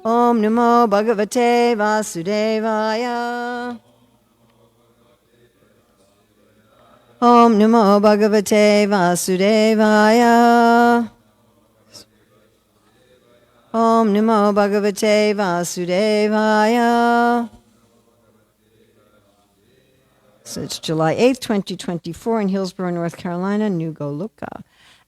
Om Namo Bhagavate Vasudevaya. Om Namo Bhagavate Vasudevaya. Om Namo Bhagavate Vasudevaya. So it's July 8th, 2024 in Hillsborough, North Carolina, New Goloka.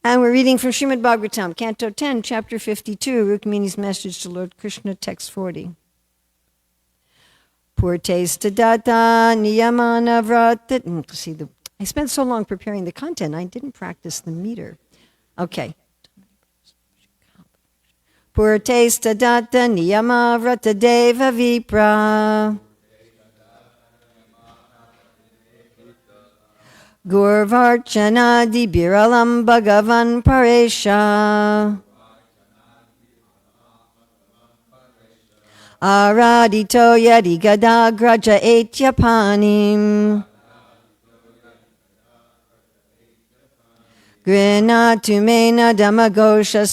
And we're reading from Śrīmad-Bhāgavatam, Canto 10, Chapter 52, Rukmini's Message to Lord Krishna, Text 40. Purtesta data niyamana vrata. See, I spent so long preparing the content, I didn't practice the meter. Okay. Purtesta data niyama vrata deva vipra. Gurvarchanadi biralam bhagavan paresha. Aradito yadi gadagraja etyapanim. Grinatumena damagosha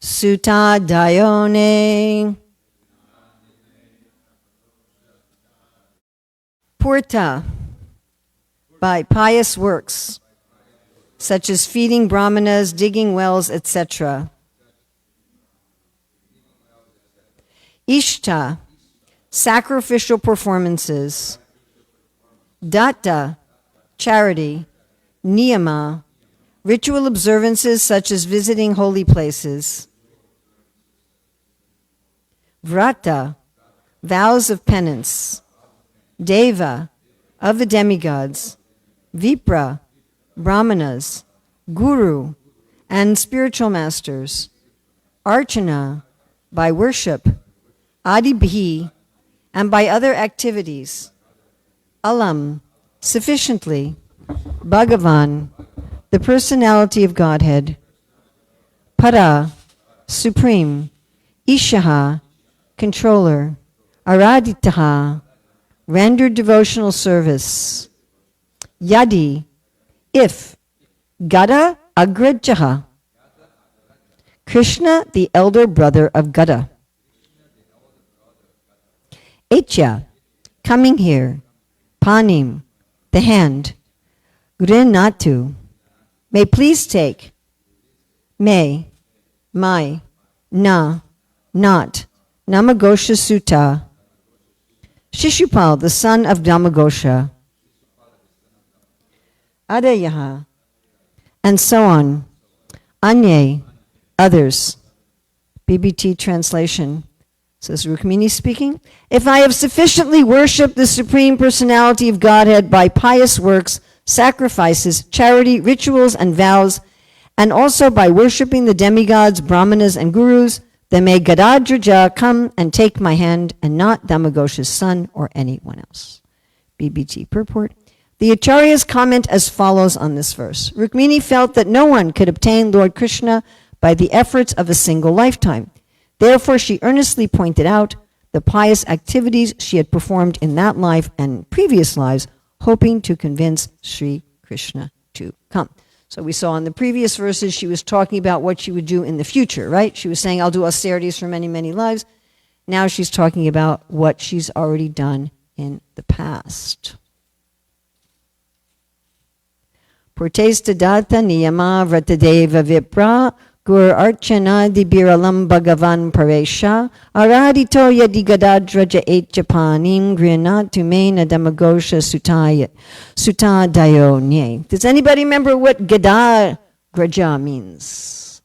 sutadayone. Purta. By pious works, such as feeding brahmanas, digging wells, etc. Ishta, sacrificial performances. Datta, charity. Niyama, ritual observances such as visiting holy places. Vrata, vows of penance. Deva, of the demigods. Vipra, brahmanas, guru, and spiritual masters. Archana, by worship. Adibhi, and by other activities. Alam, sufficiently. Bhagavan, the personality of Godhead. Para, supreme. Ishaha, controller. Araditaha, rendered devotional service. Yadi, if. Gada agrajaha, Krishna, the elder brother of Gada. Etya, coming here. Panim, the hand. Grinatu, may please take. May, my, na, not. Namagosha Sutta. Shishupal, the son of Damagosha. Adayaha, and so on. Anye, others. BBT translation. Says Rukmini speaking. If I have sufficiently worshipped the Supreme Personality of Godhead by pious works, sacrifices, charity, rituals, and vows, and also by worshipping the demigods, brahmanas, and gurus, then may Gadadraja come and take my hand, and not Damagosha's son or anyone else. BBT purport. The Acharyas comment as follows on this verse. Rukmini felt that no one could obtain Lord Krishna by the efforts of a single lifetime. Therefore, she earnestly pointed out the pious activities she had performed in that life and previous lives, hoping to convince Sri Krishna to come. So we saw in the previous verses, she was talking about what she would do in the future, right? She was saying, I'll do austerities for many, many lives. Now she's talking about what she's already done in the past. Purtesta data niyama vratadeva vipra gur archana dibiralam bhagavan paresha aradito yadigadadra etjapanim grinatumena damagosha sutadayo nye. Does anybody remember what gadagraja means?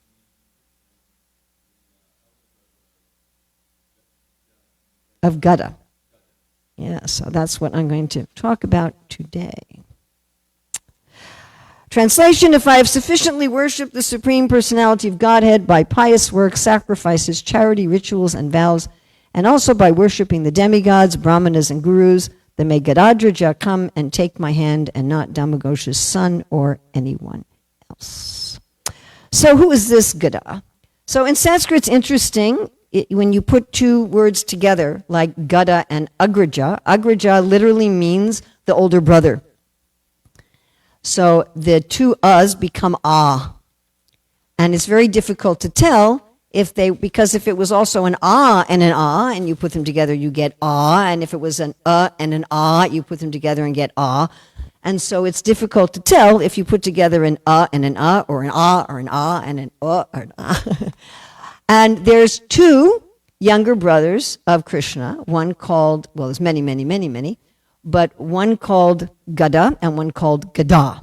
Of Gada. Yeah, so that's what I'm going to talk about today. Translation, if I have sufficiently worshipped the Supreme Personality of Godhead by pious works, sacrifices, charity, rituals, and vows, and also by worshipping the demigods, brahmanas, and gurus, then may Gadadraja come and take my hand, and not Damagosha's son or anyone else. So who is this Gada? So in Sanskrit, it's interesting. When you put two words together, like Gada and Agraja, Agraja literally means the older brother. So the two us become ah. And it's very difficult to tell because if it was also an and an and you put them together, you get and if it was an and an you put them together and get and so it's difficult to tell if you put together an and an or an or an and an or an And there's two younger brothers of Krishna, one called, well, there's many, many, many, many, but one called Gada and one called Gada.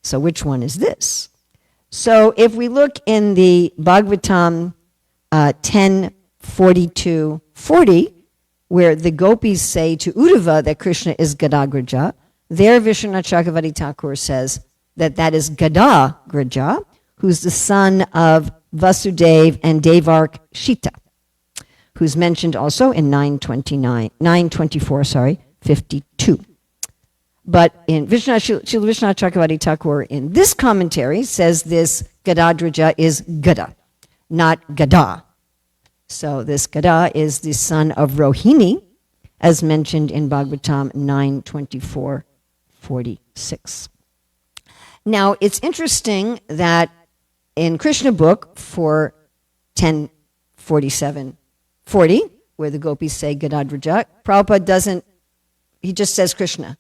So which one is this? So if we look in the Bhagavatam 10:42-40, where the gopis say to Uddhava that Krishna is Gadagraja, there Vishwanath Chakravarti Thakur says that is Gadagraja, who's the son of Vasudeva and Devarkshita, who's mentioned also in 924, 52. But in Srila Vishwanath Chakravarti Thakur in this commentary says this Gadadraja is Gada, not Gada. So this Gada is the son of Rohini, as mentioned in Bhagavatam 9:24-46. Now it's interesting that in Krishna book for 10:47-40, where the gopis say Gadadraja, Prabhupada doesn't, he just says Krishna.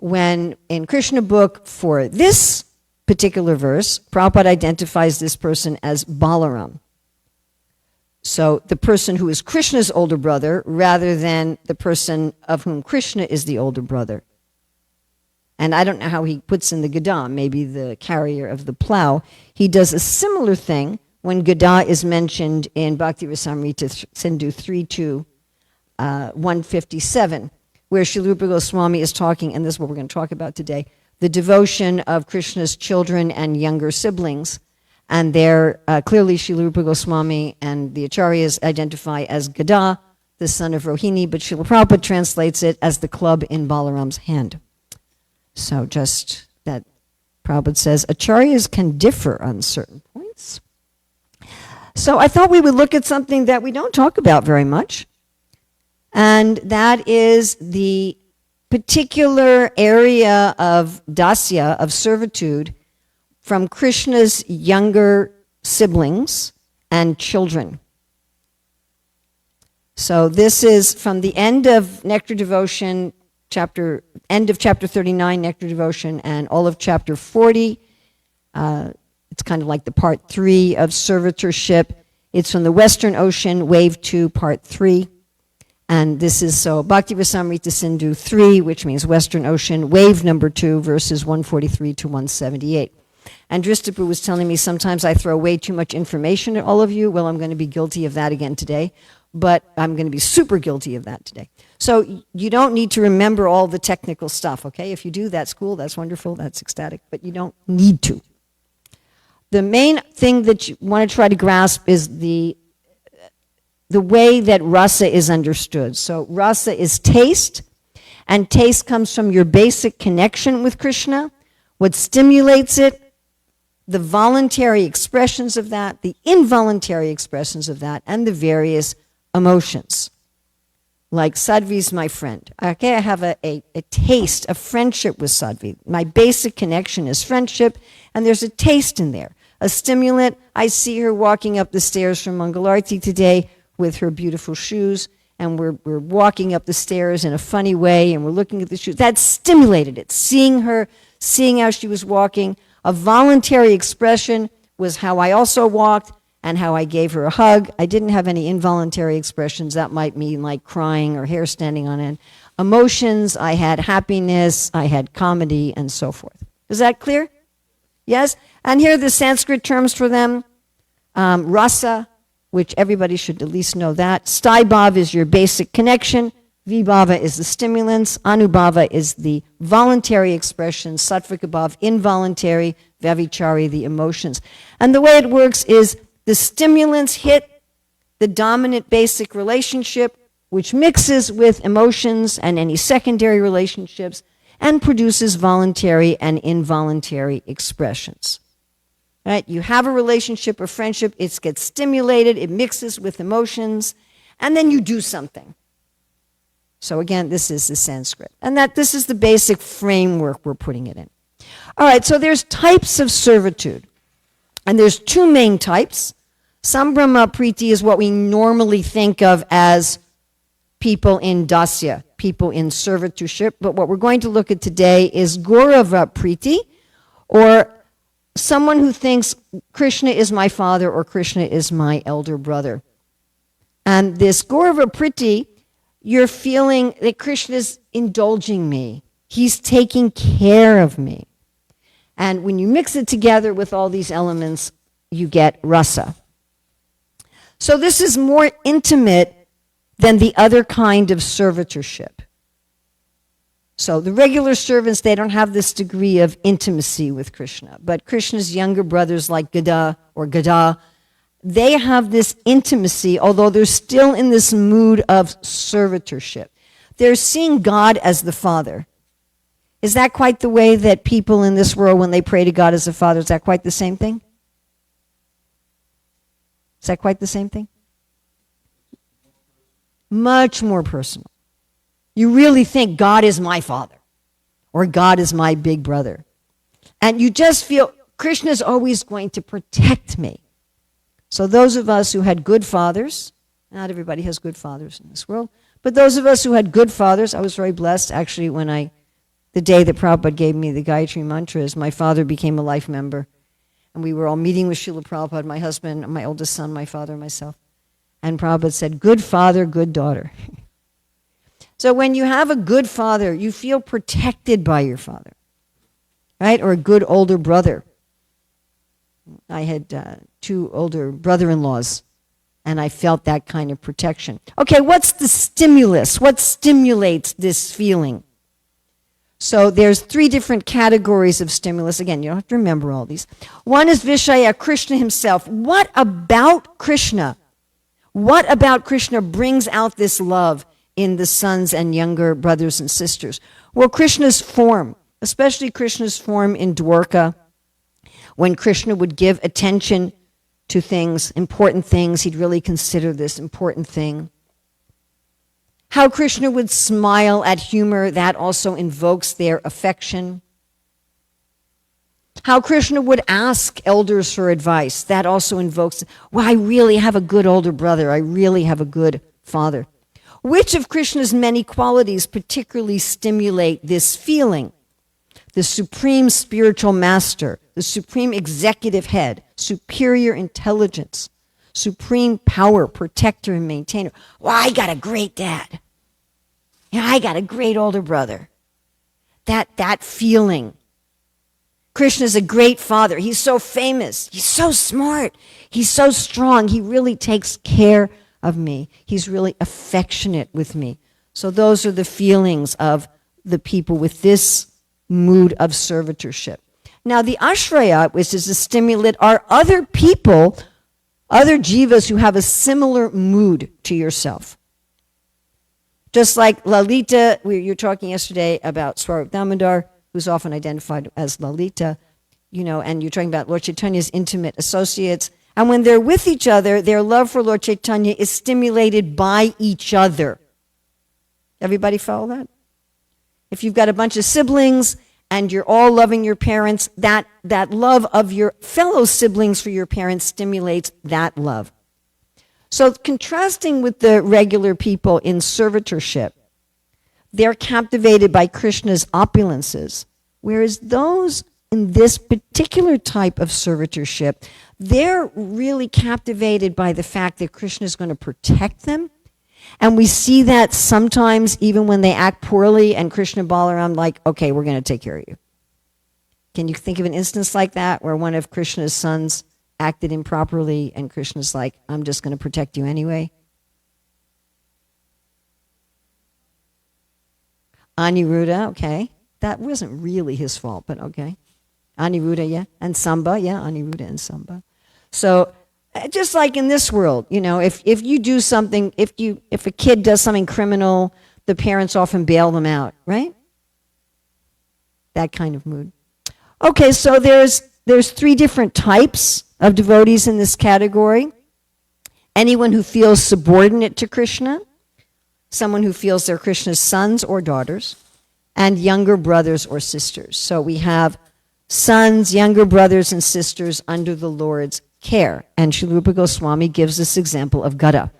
When in Krishna book for this particular verse, Prabhupada identifies this person as Balaram. So the person who is Krishna's older brother rather than the person of whom Krishna is the older brother. And I don't know how he puts in the Gada, maybe the carrier of the plow. He does a similar thing when Gada is mentioned in Bhakti Rasamrita Sindhu 3.2, 157, where Srila Rupa Goswami is talking, and this is what we're going to talk about today, the devotion of Krishna's children and younger siblings. And there, clearly Srila Rupa Goswami and the Acharyas identify as Gada, the son of Rohini, but Srila Prabhupada translates it as the club in Balaram's hand. So just that Prabhupada says, Acharyas can differ on certain points. So I thought we would look at something that we don't talk about very much, and that is the particular area of dasya, of servitude, from Krishna's younger siblings and children. So this is from the end of Nectar Devotion, end of chapter 39, Nectar Devotion, and all of chapter 40. It's kind of like the part 3 of servitorship. It's from the Western Ocean, wave 2, part 3. And this is so Bhakti Rasamrita Sindhu 3, which means Western Ocean, wave number 2, verses 143 to 178. And Dristapu was telling me sometimes I throw way too much information at all of you. Well, I'm going to be guilty of that again today, but I'm going to be super guilty of that today. So you don't need to remember all the technical stuff, okay? If you do, that's cool, that's wonderful, that's ecstatic, but you don't need to. The main thing that you want to try to grasp is the way that rasa is understood. So rasa is taste, and taste comes from your basic connection with Krishna, what stimulates it, the voluntary expressions of that, the involuntary expressions of that, and the various emotions. Like Sadhvi's my friend. Okay, I have a taste of friendship with Sadhvi. My basic connection is friendship, and there's a taste in there. A stimulant, I see her walking up the stairs from Mangalarti today with her beautiful shoes, and we're walking up the stairs in a funny way, and we're looking at the shoes. That stimulated it. Seeing her, seeing how she was walking. A voluntary expression was how I also walked and how I gave her a hug. I didn't have any involuntary expressions. That might mean like crying or hair standing on end. Emotions, I had happiness, I had comedy, and so forth. Is that clear? Yes? And here are the Sanskrit terms for them. Rasa, which everybody should at least know that. Staibhav is your basic connection. Vibhava is the stimulants. Anubhava is the voluntary expression. Sattvika-bhav, involuntary. Vavichari, the emotions. And the way it works is the stimulants hit the dominant basic relationship, which mixes with emotions and any secondary relationships, and produces voluntary and involuntary expressions. Right? You have a relationship or friendship, it gets stimulated, it mixes with emotions, and then you do something. So again, this is the Sanskrit. And this is the basic framework we're putting it in. All right, so there's types of servitude. And there's two main types. Sambrahma Priti is what we normally think of as people in dasya, people in servitorship. But what we're going to look at today is Gaurava Priti, or someone who thinks Krishna is my father or Krishna is my elder brother. And this Gaurava Priti, you're feeling that Krishna is indulging me. He's taking care of me. And when you mix it together with all these elements, you get rasa. So this is more intimate than the other kind of servitorship. So the regular servants, they don't have this degree of intimacy with Krishna. But Krishna's younger brothers like Gada, they have this intimacy, although they're still in this mood of servitorship. They're seeing God as the Father. Is that quite the way that people in this world, when they pray to God as the Father, is that quite the same thing? Is that quite the same thing? Much more personal. You really think God is my father, or God is my big brother. And you just feel Krishna is always going to protect me. So those of us who had good fathers, not everybody has good fathers in this world, but those of us who had good fathers, I was very blessed actually the day that Prabhupada gave me the Gayatri mantras, my father became a life member. And we were all meeting with Srila Prabhupada, my husband, my oldest son, my father, and myself. And Prabhupada said, good father, good daughter. So when you have a good father, you feel protected by your father, right? Or a good older brother. I had 2 older brother-in-laws, and I felt that kind of protection. Okay, what's the stimulus? What stimulates this feeling? So there's 3 different categories of stimulus. Again, you don't have to remember all these. One is Vishaya, Krishna himself. What about Krishna? What about Krishna brings out this love in the sons and younger brothers and sisters? Well, Krishna's form, especially Krishna's form in Dwarka, when Krishna would give attention to things, important things, he'd really consider this important thing. How Krishna would smile at humor, that also invokes their affection. How Krishna would ask elders for advice, that also invokes, well, I really have a good older brother, I really have a good father. Which of Krishna's many qualities particularly stimulate this feeling? The supreme spiritual master, the supreme executive head, superior intelligence, supreme power, protector and maintainer. Well, I got a great dad. I got a great older brother. That feeling. Krishna's a great father. He's so famous. He's so smart. He's so strong. He really takes care of me. He's really affectionate with me. So those are the feelings of the people with this mood of servitorship. Now the ashraya, which is a stimulant, are other people, other jivas who have a similar mood to yourself. Just like Lalita, you were talking yesterday about Swarup Damodar, who's often identified as Lalita, and you're talking about Lord Chaitanya's intimate associates. And when they're with each other, their love for Lord Chaitanya is stimulated by each other. Everybody follow that? If you've got a bunch of siblings and you're all loving your parents, that love of your fellow siblings for your parents stimulates that love. So contrasting with the regular people in servitorship, they're captivated by Krishna's opulences, whereas those in this particular type of servitorship, they're really captivated by the fact that Krishna is going to protect them. And we see that sometimes even when they act poorly and Krishna and Balaram like, okay, we're going to take care of you. Can you think of an instance like that where one of Krishna's sons acted improperly and Krishna's like, I'm just going to protect you anyway? Aniruddha, okay. That wasn't really his fault, but okay. Aniruddha, yeah. And Samba, yeah, Aniruddha and Samba. So just like in this world, if you do something, if a kid does something criminal, the parents often bail them out, right? That kind of mood. Okay, so there's 3 different types of devotees in this category. Anyone who feels subordinate to Krishna, someone who feels they're Krishna's sons or daughters, and younger brothers or sisters. So we have sons, younger brothers and sisters under the Lord's care. And Srila Rupa Goswami gives this example of Gada.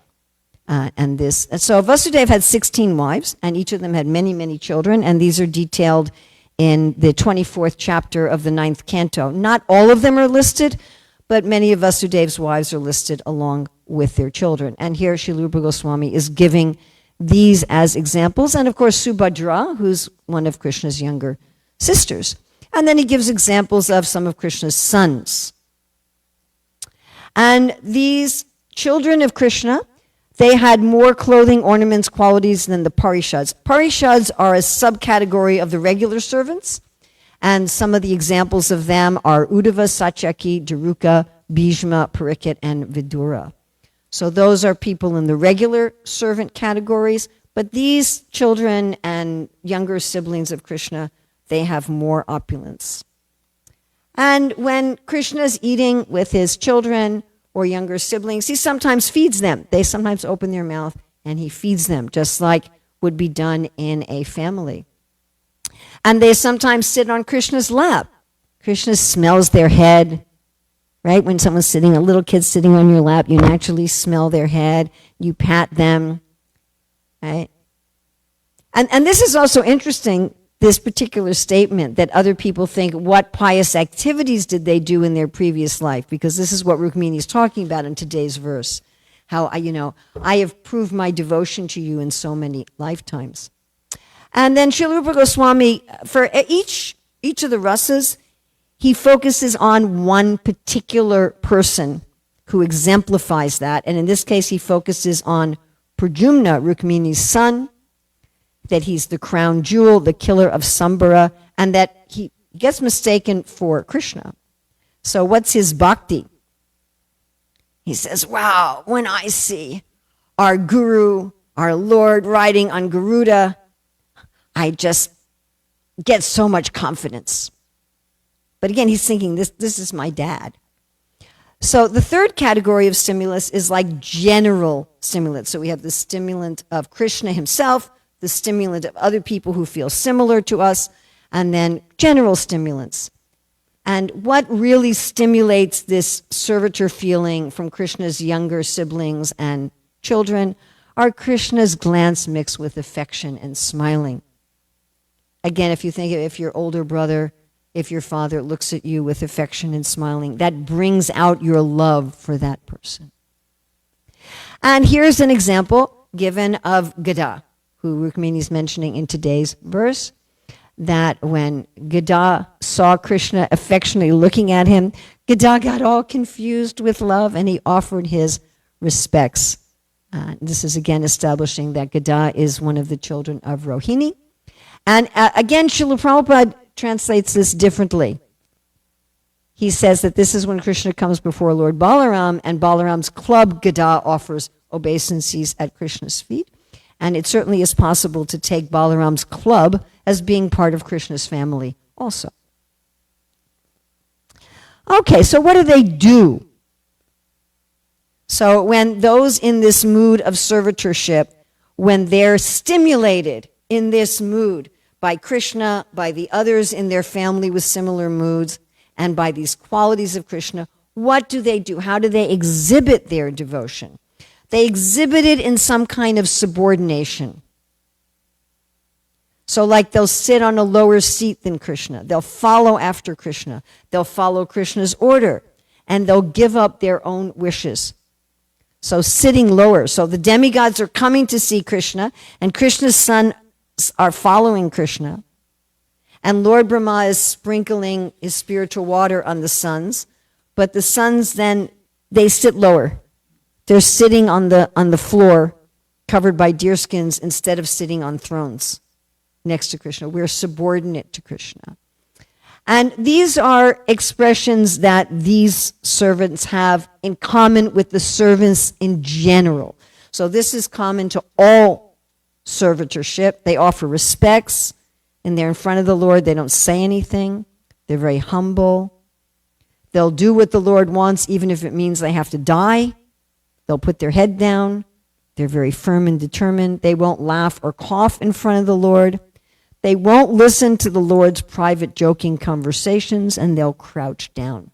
So Vasudeva had 16 wives, and each of them had many, many children, and these are detailed in the 24th chapter of the 9th canto. Not all of them are listed, but many of Vasudeva's wives are listed along with their children. And here Srila Rupa Goswami is giving these as examples, and of course Subhadra, who's one of Krishna's younger sisters. And then he gives examples of some of Krishna's sons. And these children of Krishna, they had more clothing, ornaments, qualities than the Parishads. Parishads are a subcategory of the regular servants, and some of the examples of them are Uddhava, Satyaki, Daruka, Bhishma, Parikshit, and Vidura. So those are people in the regular servant categories, but these children and younger siblings of Krishna, they have more opulence. And when Krishna is eating with his children or younger siblings, he sometimes feeds them. They sometimes open their mouth and he feeds them, just like would be done in a family. And they sometimes sit on Krishna's lap. Krishna smells their head, right? When someone's sitting, a little kid sitting on your lap, you naturally smell their head, you pat them, right? And this is also interesting, this particular statement that other people think, what pious activities did they do in their previous life? Because this is what Rukmini is talking about in today's verse. How, I have proved my devotion to you in so many lifetimes. And then Srila Rupa Goswami, for each of the rasas, he focuses on one particular person who exemplifies that. And in this case, he focuses on Pradyumna, Rukmini's son, that he's the crown jewel, the killer of Sambara, and that he gets mistaken for Krishna. So what's his bhakti? He says, wow, when I see our guru, our Lord riding on Garuda, I just get so much confidence. But again, he's thinking, this is my dad. So the third category of stimulus is like general stimulants. So we have the stimulant of Krishna himself, the stimulant of other people who feel similar to us, and then general stimulants. And what really stimulates this servitor feeling from Krishna's younger siblings and children are Krishna's glance mixed with affection and smiling. Again, if you think if your older brother, if your father looks at you with affection and smiling, that brings out your love for that person. And here's an example given of Gada, who Rukmini is mentioning in today's verse, that when Gada saw Krishna affectionately looking at him, Gada got all confused with love and he offered his respects. This is again establishing that Gada is one of the children of Rohini. And again, Srila Prabhupada translates this differently. He says that this is when Krishna comes before Lord Balaram, and Balaram's club Gada offers obeisances at Krishna's feet. And it certainly is possible to take Balaram's club as being part of Krishna's family also. Okay, so what do they do? So when those in this mood of servitorship, when they're stimulated in this mood by Krishna, by the others in their family with similar moods, and by these qualities of Krishna, what do they do? How do they exhibit their devotion? They exhibit it in some kind of subordination. So like they'll sit on a lower seat than Krishna. They'll follow after Krishna. They'll follow Krishna's order. And they'll give up their own wishes. So sitting lower. So the demigods are coming to see Krishna, and Krishna's sons are following Krishna. And Lord Brahma is sprinkling his spiritual water on the sons, but the sons then, they sit lower. They're sitting on the floor covered by deerskins instead of sitting on thrones next to Krishna. We're subordinate to Krishna. And these are expressions that these servants have in common with the servants in general. So this is common to all servitorship. They offer respects, and they're in front of the Lord. They don't say anything. They're very humble. They'll do what the Lord wants, even if it means they have to die. They'll put their head down. They're very firm and determined. They won't laugh or cough in front of the Lord. They won't listen to the Lord's private joking conversations, and they'll crouch down.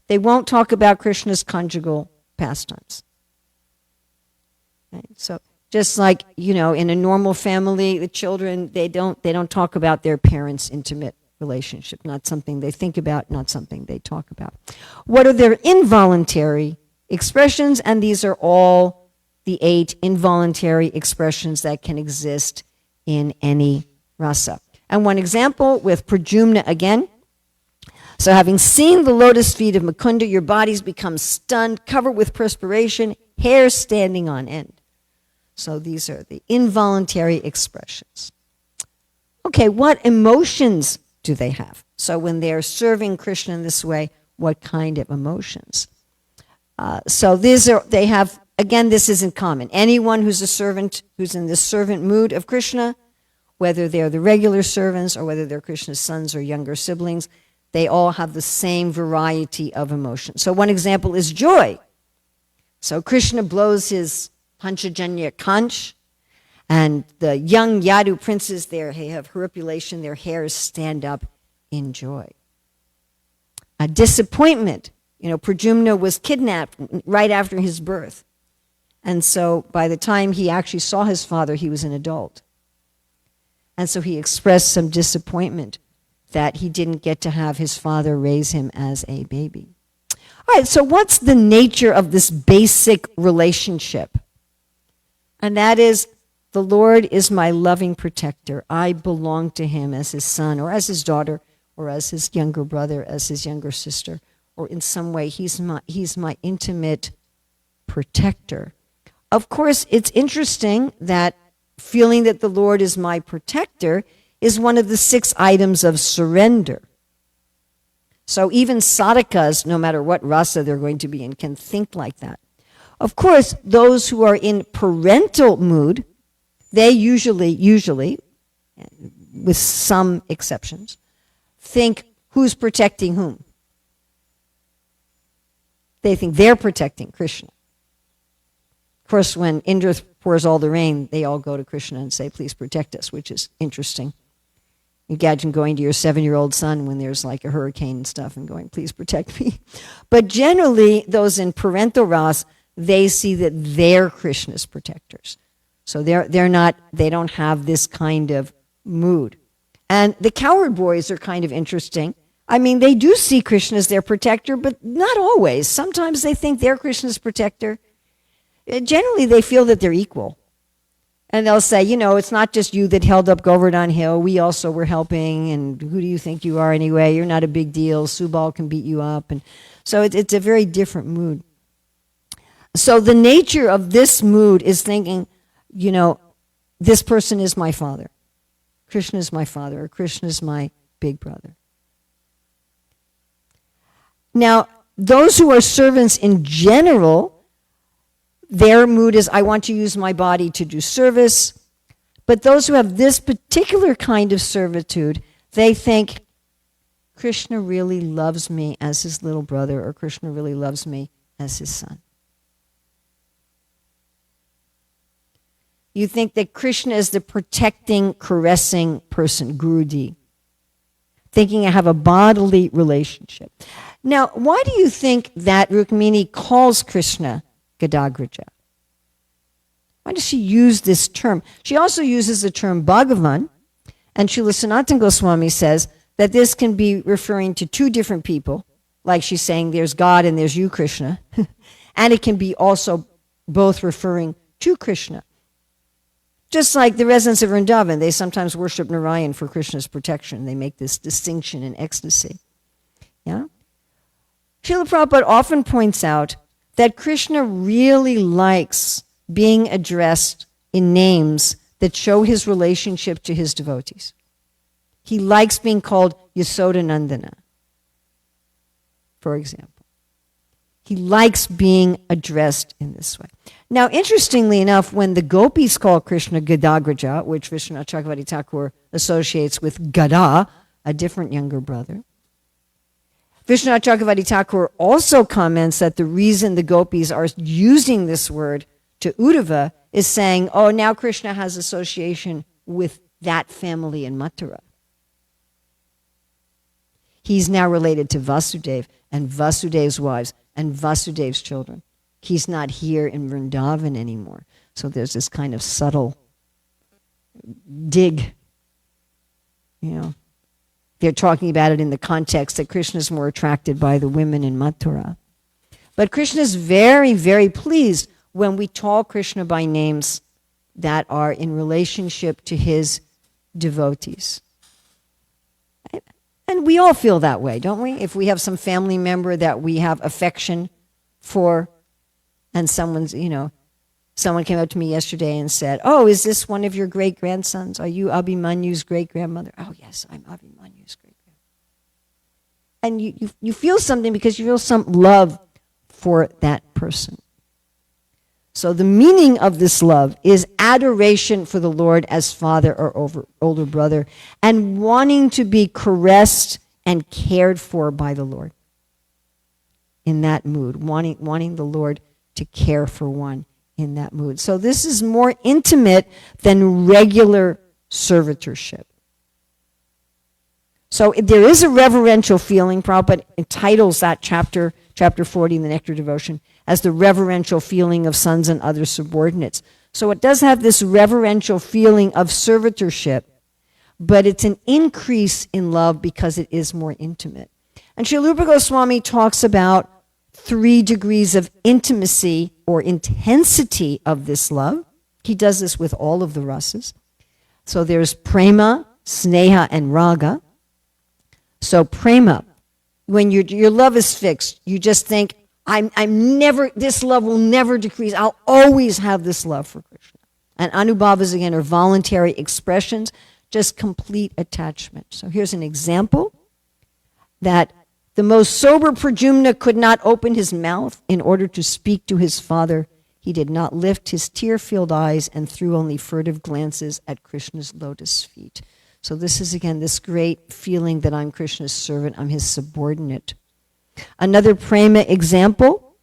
They won't talk about Krishna's conjugal pastimes. Right? So just like, in a normal family, the children, they don't talk about their parents' intimate relationship. Not something they think about, not something they talk about. What are their involuntary expressions? And these are all the 8 involuntary expressions that can exist in any rasa. And one example with Pradyumna again. So having seen the lotus feet of Mukunda, your bodies become stunned, covered with perspiration, hair standing on end. So these are the involuntary expressions. Okay, what emotions do they have? So when they're serving Krishna in this way, what kind of emotions? So they have, again, this isn't common. Anyone who's a servant, who's in the servant mood of Krishna, whether they're the regular servants or whether they're Krishna's sons or younger siblings, they all have the same variety of emotions. So one example is joy. So Krishna blows his Panchajanya Conch, and the young Yadu princes there, they have horripilation, their hairs stand up in joy. A disappointment. Pradyumna was kidnapped right after his birth. And so by the time he actually saw his father, he was an adult. And so he expressed some disappointment that he didn't get to have his father raise him as a baby. All right, so what's the nature of this basic relationship? And that is, the Lord is my loving protector. I belong to him as his son or as his daughter or as his younger brother, as his younger sister, or in some way he's my intimate protector. Of course, it's interesting that feeling that the Lord is my protector is one of the 6 items of surrender. So even sadhakas, no matter what rasa they're going to be in, can think like that. Of course, those who are in parental mood, they usually, with some exceptions, think who's protecting whom. They think they're protecting Krishna. Of course, when Indra pours all the rain, they all go to Krishna and say, please protect us, which is interesting. Imagine going to your 7-year-old son when there's like a hurricane and stuff and going, please protect me. But generally, those in parental ras, they see that they're Krishna's protectors. So they don't have this kind of mood. And the cowherd boys are kind of interesting. I mean, they do see Krishna as their protector, but not always. Sometimes they think they're Krishna's protector. Generally, they feel that they're equal. And they'll say, it's not just you that held up Govardhan Hill. We also were helping. And who do you think you are anyway? You're not a big deal. Subal can beat you up. And so it's a very different mood. So the nature of this mood is thinking, this person is my father. Krishna is my father, or Krishna is my big brother. Now, those who are servants in general, their mood is, I want to use my body to do service. But those who have this particular kind of servitude, they think, Krishna really loves me as his little brother, or Krishna really loves me as his son. You think that Krishna is the protecting, caressing person, Gurudi, thinking I have a bodily relationship. Now, why do you think that Rukmini calls Krishna Gadagraja? Why does she use this term? She also uses the term Bhagavan, and Srila Sanatana Goswami says that this can be referring to 2 different people, like she's saying there's God and there's you, Krishna, and it can be also both referring to Krishna. Just like the residents of Vrindavan, they sometimes worship Narayan for Krishna's protection. They make this distinction in ecstasy. Yeah? Srila Prabhupada often points out that Krishna really likes being addressed in names that show his relationship to his devotees. He likes being called Yasodanandana, for example. He likes being addressed in this way. Now, interestingly enough, when the gopis call Krishna Gadagraja, which Vishwanath Chakravarti Thakur associates with Gada, a different younger brother, Vishwanath Chakravarti Thakur also comments that the reason the gopis are using this word to Uddhava is saying, oh, now Krishna has association with that family in Mathura. He's now related to Vasudeva and Vasudev's wives and Vasudev's children. He's not here in Vrindavan anymore. So there's this kind of subtle dig. They're talking about it in the context that Krishna is more attracted by the women in Mathura. But Krishna is very, very pleased when we call Krishna by names that are in relationship to his devotees. And we all feel that way, don't we? If we have some family member that we have affection for, and someone came up to me yesterday and said, "Oh, is this one of your great-grandsons? Are you Abhimanyu's great-grandmother?" "Oh, yes, I'm Abhimanyu's great-grandmother." And you feel something because you feel some love for that person. So the meaning of this love is adoration for the Lord as father or older brother, and wanting to be caressed and cared for by the Lord. In that mood, wanting the Lord to care for one in that mood. So this is more intimate than regular servitorship. So there is a reverential feeling. Prabhupada entitles that chapter 40 in the Nectar Devotion, as the reverential feeling of sons and other subordinates. So it does have this reverential feeling of servitorship, but it's an increase in love because it is more intimate. And Srila Rupa Goswami talks about 3 degrees of intimacy or intensity of this love. He does this with all of the rasas. So there's prema, sneha, and raga. So prema, when your love is fixed, you just think, this love will never decrease. I'll always have this love for Krishna. And anubhavas, again, are voluntary expressions, just complete attachment. So here's an example that the most sober Pradyumna could not open his mouth in order to speak to his father. He did not lift his tear-filled eyes and threw only furtive glances at Krishna's lotus feet. So this is, again, this great feeling that I'm Krishna's servant, I'm his subordinate. Another prema example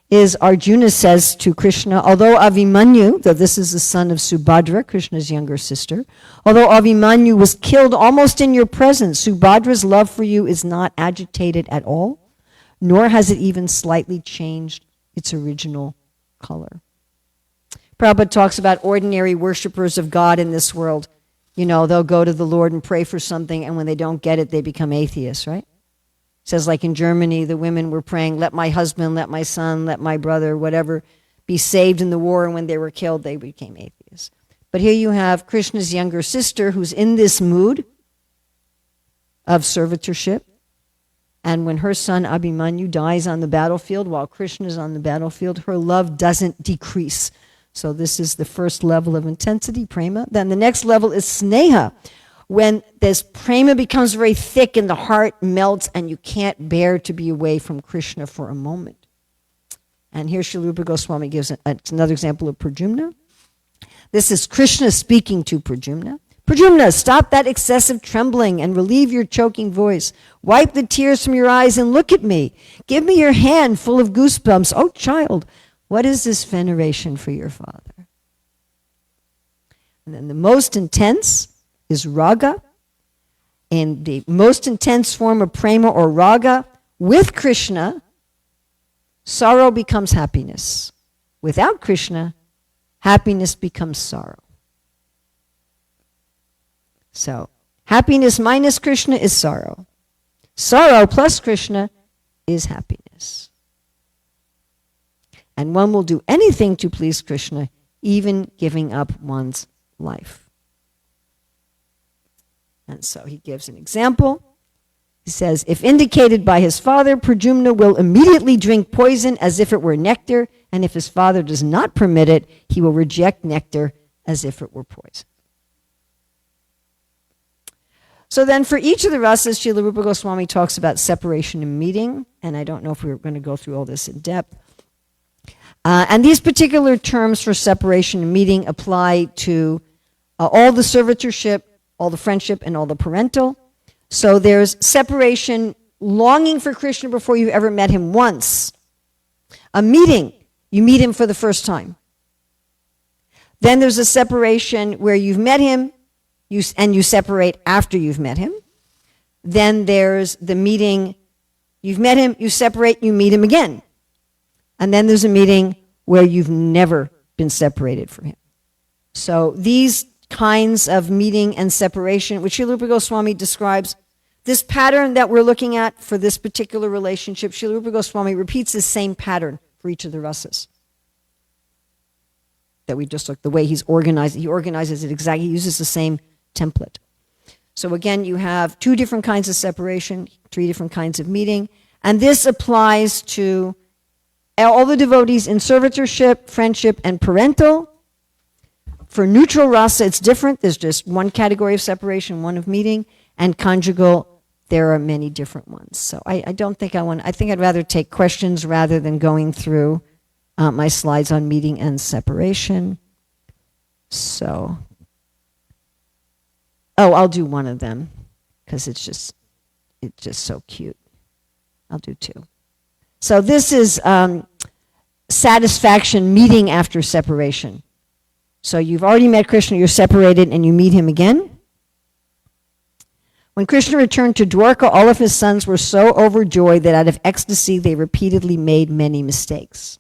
is Arjuna says to Krishna, although Abhimanyu, though this is the son of Subhadra, Krishna's younger sister, although Abhimanyu was killed almost in your presence, Subhadra's love for you is not agitated at all, nor has it even slightly changed its original color. Prabhupada talks about ordinary worshipers of God in this world. They'll go to the Lord and pray for something, and when they don't get it, they become atheists, right? It says, like in Germany, the women were praying, let my husband, let my son, let my brother, whatever, be saved in the war, and when they were killed, they became atheists. But here you have Krishna's younger sister who's in this mood of servitorship, and when her son Abhimanyu dies on the battlefield, while Krishna's on the battlefield, her love doesn't decrease. So this is the first level of intensity, prema. Then the next level is sneha, when this prema becomes very thick and the heart melts and you can't bear to be away from Krishna for a moment. And here Srila Rupa Goswami gives another example of Pradyumna. This is Krishna speaking to Pradyumna. Pradyumna, stop that excessive trembling and relieve your choking voice. Wipe the tears from your eyes and look at me. Give me your hand full of goosebumps. Oh, child, what is this veneration for your father? And then the most intense is raga. In the most intense form of prema or raga, with Krishna, sorrow becomes happiness. Without Krishna, happiness becomes sorrow. So, happiness minus Krishna is sorrow. Sorrow plus Krishna is happiness. And one will do anything to please Krishna, even giving up one's life. And so he gives an example. He says, if indicated by his father, Pradyumna will immediately drink poison as if it were nectar, and if his father does not permit it, he will reject nectar as if it were poison. So then for each of the rasas, Srila Rupa Goswami talks about separation and meeting, and I don't know if we're going to go through all this in depth. And these particular terms for separation and meeting apply to all the servitorship, all the friendship, and all the parental. So there's separation, longing for Krishna before you've ever met him once. A meeting, you meet him for the first time. Then there's a separation where you've met him, and you separate after you've met him. Then there's the meeting, you've met him, you separate, you meet him again. And then there's a meeting where you've never been separated from him. So these kinds of meeting and separation, which Srila Rupa Goswami describes, this pattern that we're looking at for this particular relationship, Srila Rupa Goswami repeats the same pattern for each of the rasas that we just looked, the way he organizes it exactly, he uses the same template. So again, you have 2 different kinds of separation, 3 different kinds of meeting, and this applies to all the devotees in servitorship, friendship, and parental. For neutral rasa, it's different. There's just one category of separation, one of meeting, and conjugal, there are many different ones. So I don't think I think I'd rather take questions rather than going through my slides on meeting and separation. So, I'll do one of them because it's just so cute. I'll do 2. So this is satisfaction meeting after separation. So you've already met Krishna, you're separated, and you meet him again. When Krishna returned to Dwarka, all of his sons were so overjoyed that out of ecstasy they repeatedly made many mistakes.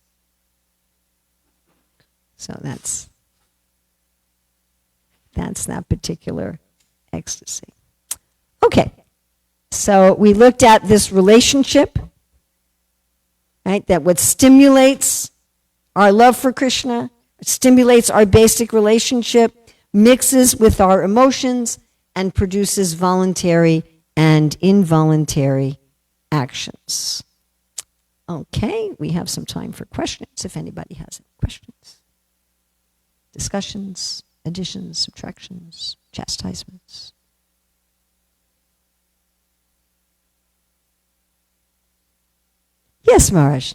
So that's that particular ecstasy. Okay, so we looked at this relationship, right? That what stimulates our love for Krishna, stimulates our basic relationship, mixes with our emotions, and produces voluntary and involuntary actions. Okay, we have some time for questions if anybody has any questions. Discussions, additions, subtractions, chastisements. Yes, Maharaj.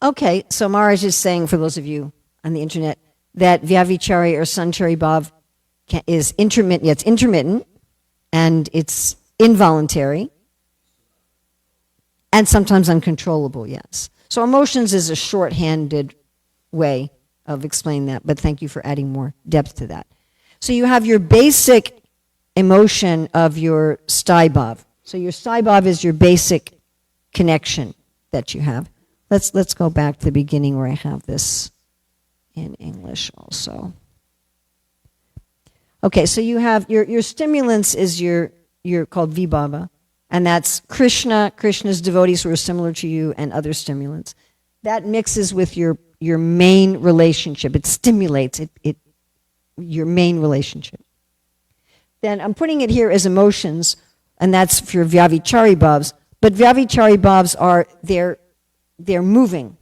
Okay, so Maharaj is saying, for those of you on the internet, that Vyavichari or Sanchari Bhav is intermittent. Yeah, it's intermittent, and it's involuntary, and sometimes uncontrollable, yes. So emotions is a shorthanded way of explaining that, but thank you for adding more depth to that. So you have your basic emotion of your Sthai Bhav. So your Sthai Bhav is your basic connection that you have. Let's go back to the beginning where I have this in English also. Okay, so you have your stimulants is your called Vibhava, and that's Krishna's devotees who are similar to you, and other stimulants. That mixes with your main relationship. It stimulates your main relationship. Then I'm putting it here as emotions, and that's for Vyavichari Bhavs. But Vyavichari Bhavs are they're moving,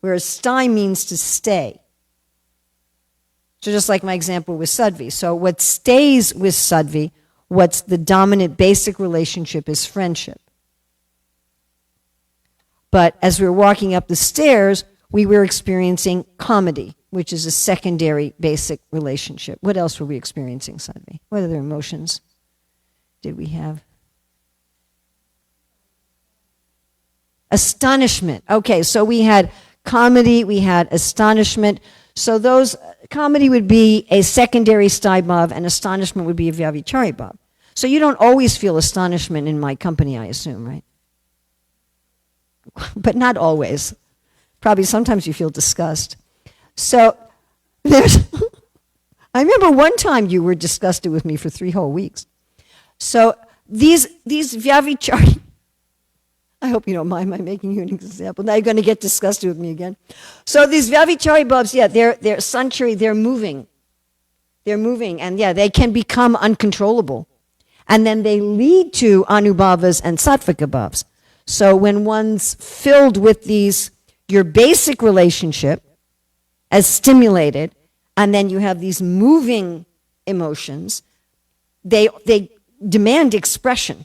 whereas Sthai means to stay. So just like my example with Sadhvi. So what stays with Sadhvi, what's the dominant basic relationship is friendship. But as we were walking up the stairs, we were experiencing comedy, which is a secondary basic relationship. What else were we experiencing, Sadhvi? What other emotions did we have? Astonishment. Okay, so we had comedy, we had astonishment. So those, comedy would be a secondary Sthai Bhav, and astonishment would be a Vyavichari Bhav. So you don't always feel astonishment in my company, I assume, right? But not always. Probably sometimes you feel disgust. So there's, I remember one time you were disgusted with me for 3 whole weeks. So these Vyavichari, I hope you don't mind my making you an example. Now you're going to get disgusted with me again. So these Vyavichari Bhavs, yeah, they're Sanchari, they're moving. They're moving, and yeah, they can become uncontrollable. And then they lead to Anubhavas and Sattvika Bhavs. So when one's filled with these, your basic relationship as stimulated, and then you have these moving emotions, they demand expression.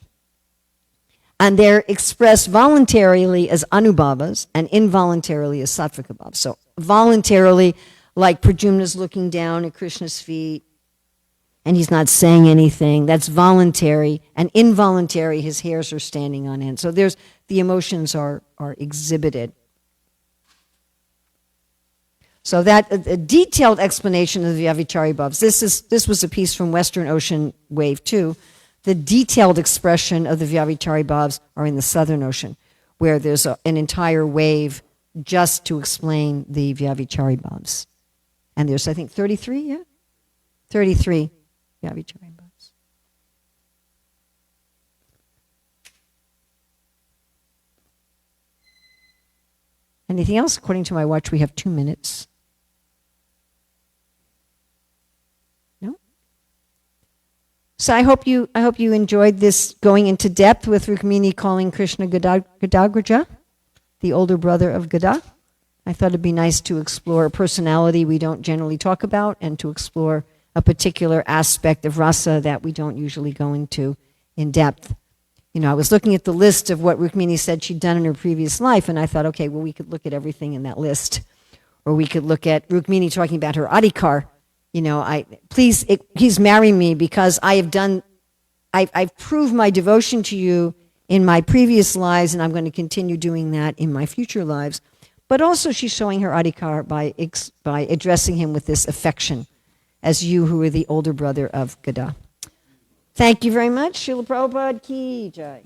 And they're expressed voluntarily as anubhavas and involuntarily as sattvika bhavas. So voluntarily, like Pradyumna's looking down at Krishna's feet, and he's not saying anything. That's voluntary. And involuntary, his hairs are standing on end. So the emotions are exhibited. So that a detailed explanation of the Vyavichari bhavas. This was a piece from Western Ocean Wave 2. The detailed expression of the Vyavichari bhavas are in the Southern Ocean, where there's an entire wave just to explain the Vyavichari bhavas. And there's, I think, 33, yeah? 33 Vyavichari bhavas. Anything else? According to my watch, we have 2 minutes. No? So I hope you enjoyed this going into depth with Rukmini calling Krishna Gadagraja, the older brother of Gada. I thought it'd be nice to explore a personality we don't generally talk about and to explore a particular aspect of rasa that we don't usually go into in depth. You know, I was looking at the list of what Rukmini said she'd done in her previous life, and I thought, okay, well, we could look at everything in that list. Or we could look at Rukmini talking about her adhikar. You know, please marry me because I've proved my devotion to you in my previous lives, and I'm going to continue doing that in my future lives. But also she's showing her adhikar by addressing him with this affection as you who are the older brother of Gada. Thank you very much. Srila Prabhupada ki jai.